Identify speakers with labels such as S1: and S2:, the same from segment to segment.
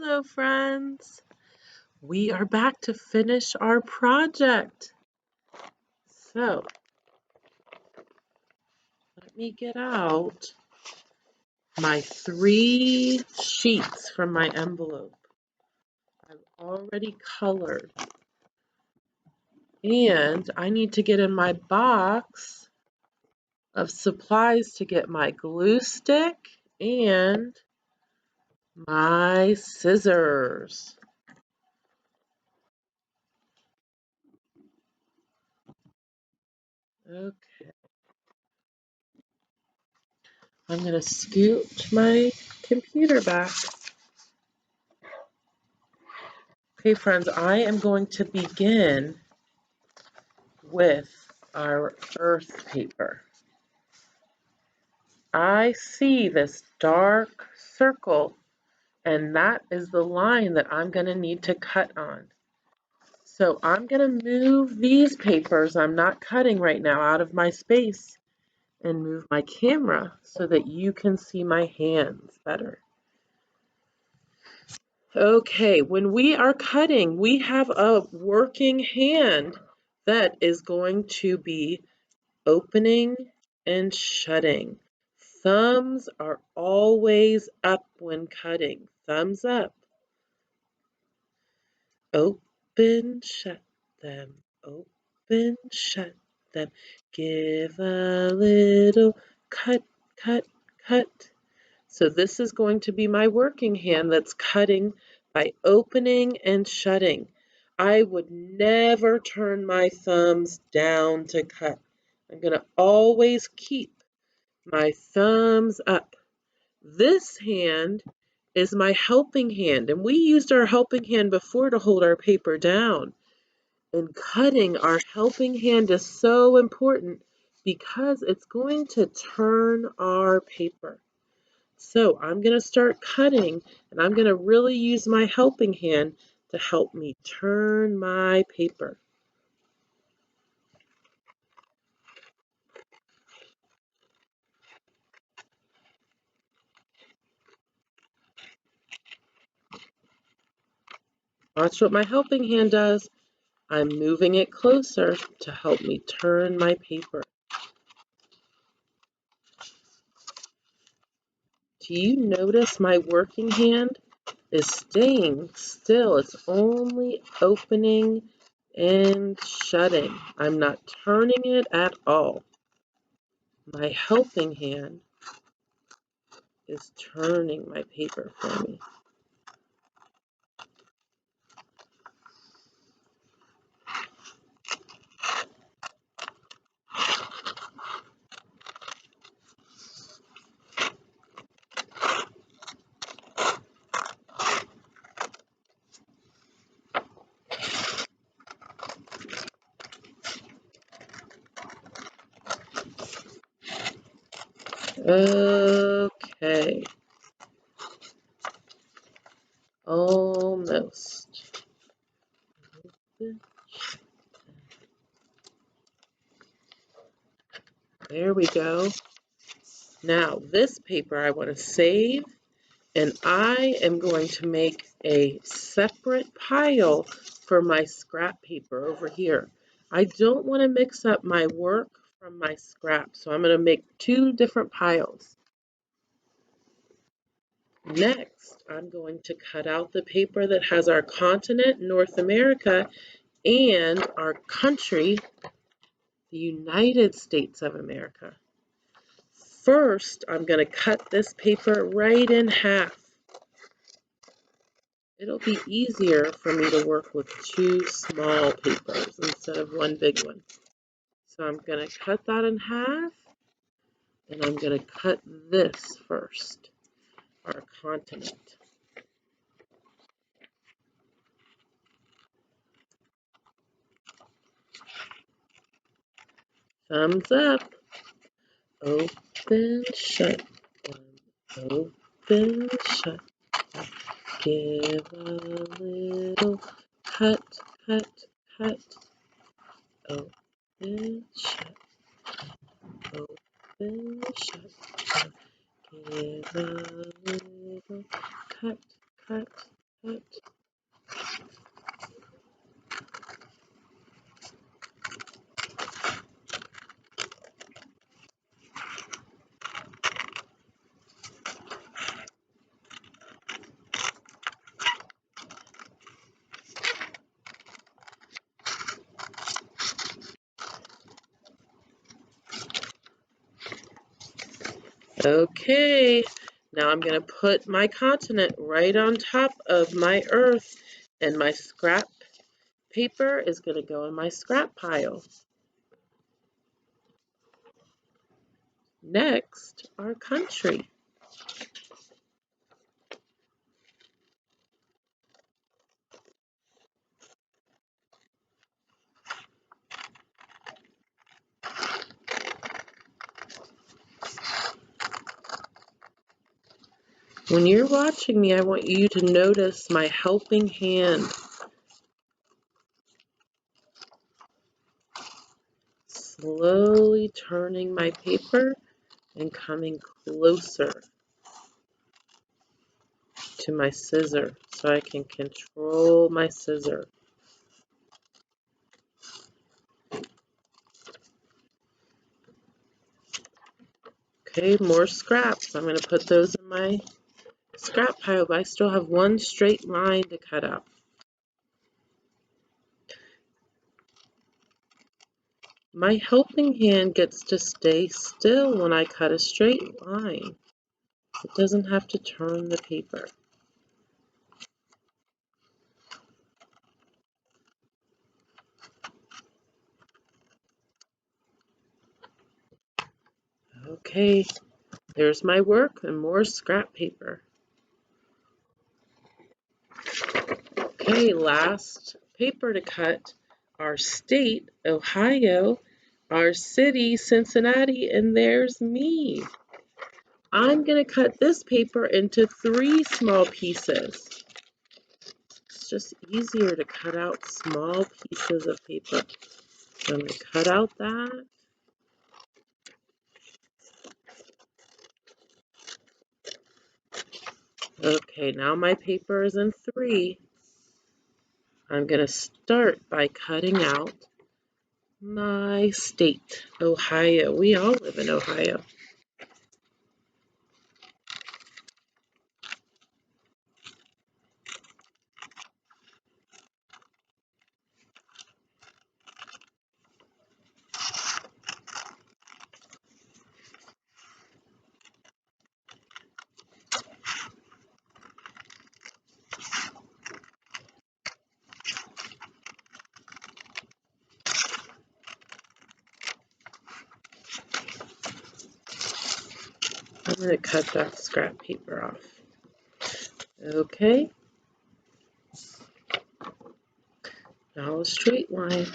S1: Hello, friends. We are back to finish our project. So, let me get out my 3 sheets from my envelope. I've already colored. And I need to get in my box of supplies to get my glue stick and my scissors. Okay. I'm going to scoot my computer back. Okay, friends, I am going to begin with our earth paper. I see this dark circle, and that is the line that I'm going to need to cut on. So I'm going to move these papers I'm not cutting right now out of my space and move my camera so that you can see my hands better. Okay, when we are cutting, we have a working hand that is going to be opening and shutting. Thumbs are always up when cutting. Thumbs up. Open, shut them. Open, shut them. Give a little cut, cut, cut. So this is going to be my working hand that's cutting by opening and shutting. I would never turn my thumbs down to cut. I'm going to always keep my thumbs up. This hand is my helping hand, and we used our helping hand before to hold our paper down. In cutting, our helping hand is so important because it's going to turn our paper. So I'm going to start cutting, and I'm going to really use my helping hand to help me turn my paper. Watch what my helping hand does. I'm moving it closer to help me turn my paper. Do you notice my working hand is staying still? It's only opening and shutting. I'm not turning it at all. My helping hand is turning my paper for me. Okay. Almost. There we go. Now, this paper I want to save, and I am going to make a separate pile for my scrap paper over here. I don't want to mix up my work from my scrap, so I'm going to make 2 different piles. Next, I'm going to cut out the paper that has our continent, North America, and our country, the United States of America. First, I'm going to cut this paper right in half. It'll be easier for me to work with 2 small papers instead of 1 big one. So I'm going to cut that in half, and I'm going to cut this first, our continent. Thumbs up. Open, shut them. Open, shut them. Give a little cut, cut, cut. Open, shut them. Open, shut them. Give a little cut, cut, Okay, now I'm going to put my continent right on top of my earth, and my scrap paper is going to go in my scrap pile. Next, our country. When you're watching me, I want you to notice my helping hand. Slowly turning my paper and coming closer to my scissor so I can control my scissor. Okay, more scraps. I'm going to put those in my scrap pile, but I still have one straight line to cut out. My helping hand gets to stay still when I cut a straight line. It doesn't have to turn the paper. Okay, there's my work and more scrap paper. Okay, last paper to cut. Our state, Ohio, our city, Cincinnati, and there's me. I'm going to cut this paper into 3 small pieces. It's just easier to cut out small pieces of paper. So I'm going to cut out that. Okay, now my paper is in 3. I'm going to start by cutting out my state, Ohio. We all live in Ohio. I'm going to cut that scrap paper off. Okay. Now a straight line.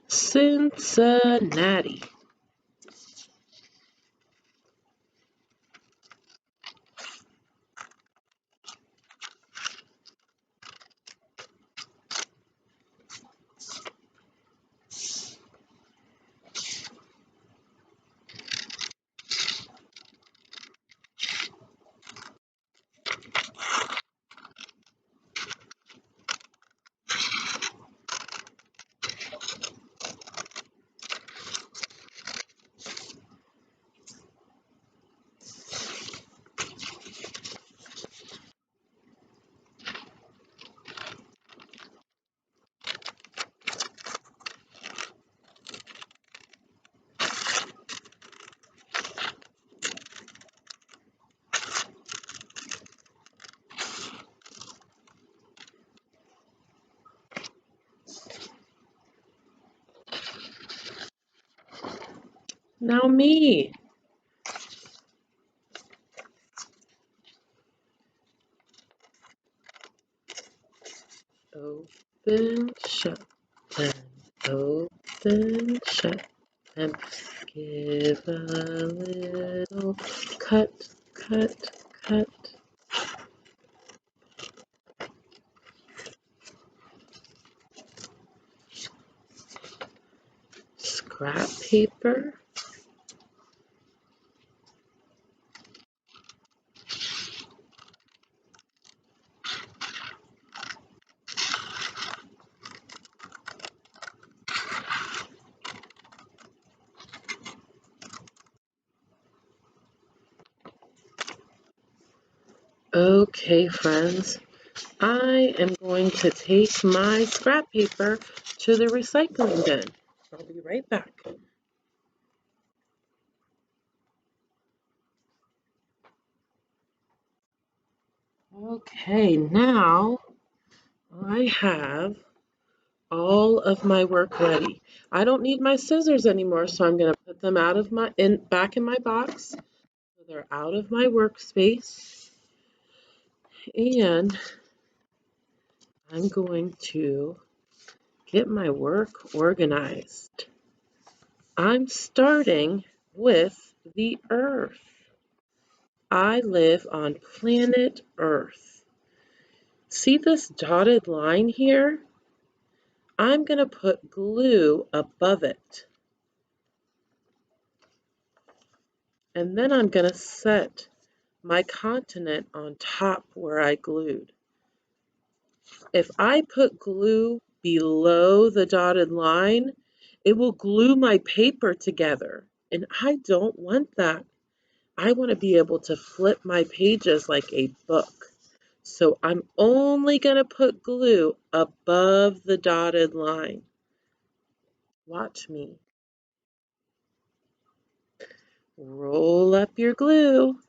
S1: Cincinnati. Now me. Open, shut, and open, shut, and give a little cut, cut, cut. Scrap paper. Okay, friends, I am going to take my scrap paper to the recycling bin. I'll be right back. Okay, now I have all of my work ready. I don't need my scissors anymore, so I'm going to put them out of back in my box. So they're out of my workspace, and I'm going to get my work organized. I'm starting with the Earth. I live on planet Earth. See this dotted line here? I'm going to put glue above it. And then I'm going to set my continent on top where I glued. If I put glue below the dotted line, it will glue my paper together. And I don't want that. I want to be able to flip my pages like a book. So I'm only going to put glue above the dotted line. Watch me. Roll up your glue.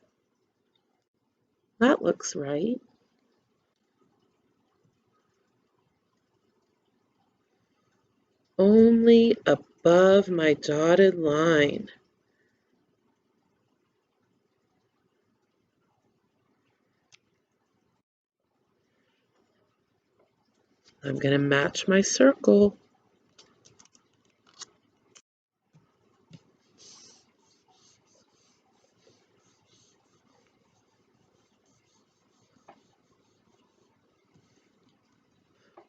S1: That looks right. Only above my dotted line. I'm going to match my circle.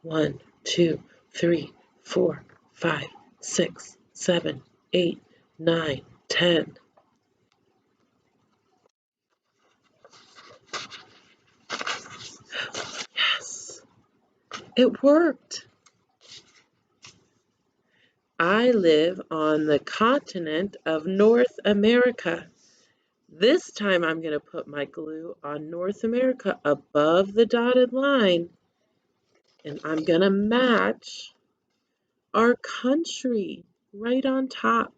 S1: One, two, three, 4, 5, 6, 7, 8, 9, 10. Yes, it worked. I live on the continent of North America. This time I'm going to put my glue on North America above the dotted line. And I'm going to match our country right on top.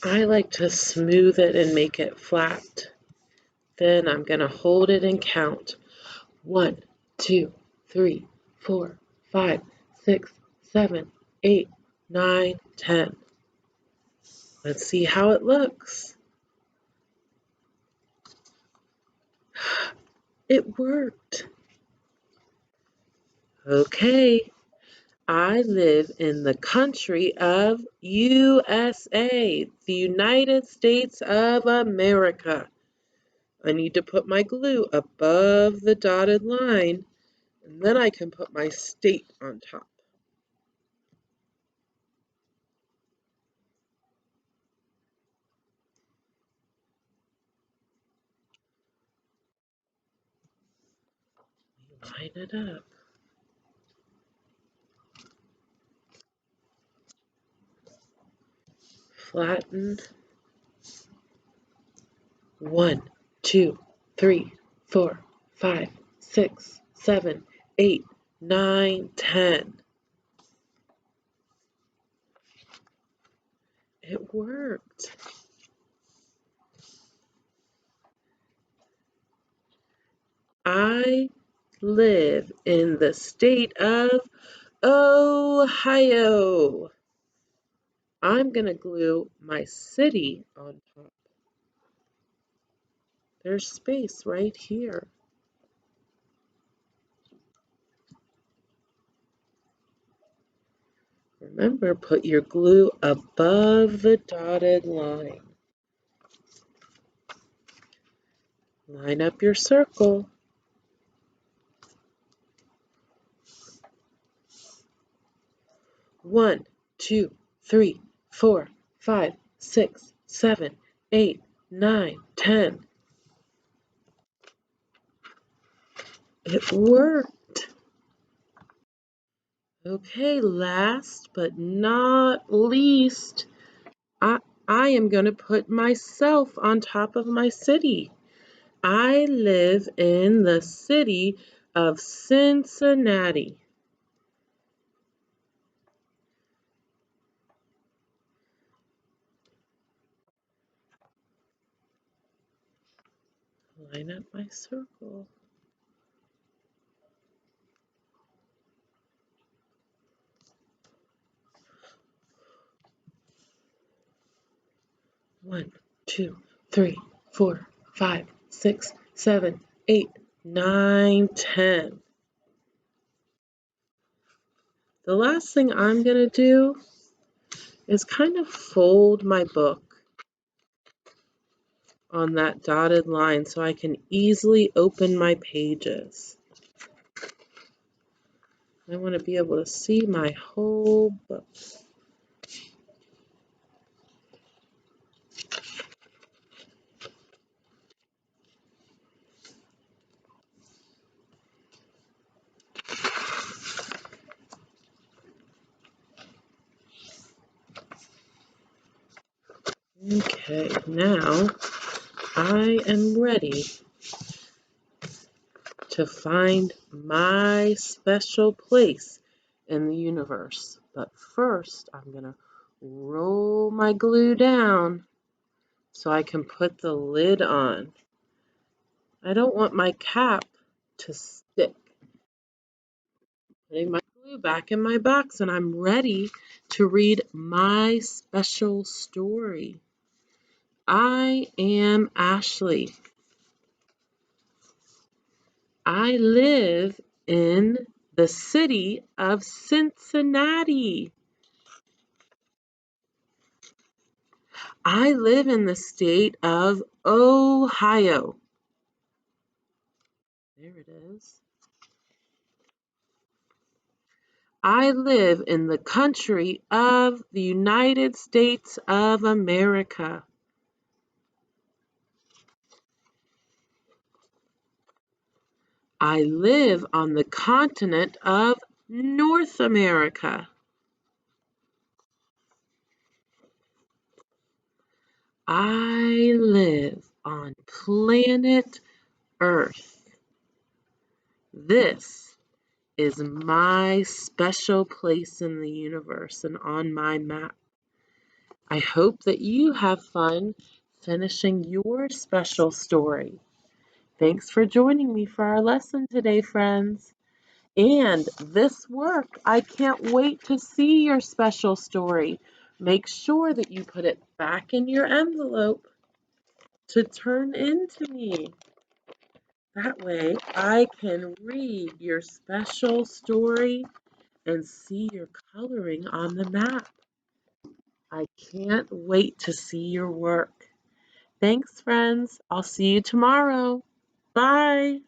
S1: I like to smooth it and make it flat. Then I'm going to hold it and count. 1, 2, 3, 4, 5, 6, 7, 8, 9, 10. Let's see how it looks. It worked. Okay, I live in the country of USA, the United States of America. I need to put my glue above the dotted line, and then I can put my state on top. Line it up. Flatten. 1, 2, 3, 4, 5, 6, 7, 8, 9, 10. It worked. I live in the state of Ohio. I'm going to glue my city on top. There's space right here. Remember, put your glue above the dotted line. Line up your circle. 1, 2, 3, 4, 5, 6, 7, 8, 9, 10. It worked. Okay, last but not least, I, I am going to put myself on top of my city. I live in the city of Cincinnati. Line up my circle. One, 2, 3, 4, 5, 6, 7, 8, 9, 10. The last thing I'm going to do is kind of fold my book on that dotted line so I can easily open my pages. I want to be able to see my whole book. Okay, now I am ready to find my special place in the universe. But first, I'm going to roll my glue down so I can put the lid on. I don't want my cap to stick. Putting my glue back in my box, and I'm ready to read my special story. I am Ashley. I live in the city of Cincinnati. I live in the state of Ohio. There it is. I live in the country of the United States of America. I live on the continent of North America. I live on planet Earth. This is my special place in the universe and on my map. I hope that you have fun finishing your special story. Thanks for joining me for our lesson today, friends. And this work, I can't wait to see your special story. Make sure that you put it back in your envelope to turn in to me. That way I can read your special story and see your coloring on the map. I can't wait to see your work. Thanks, friends. I'll see you tomorrow. Bye.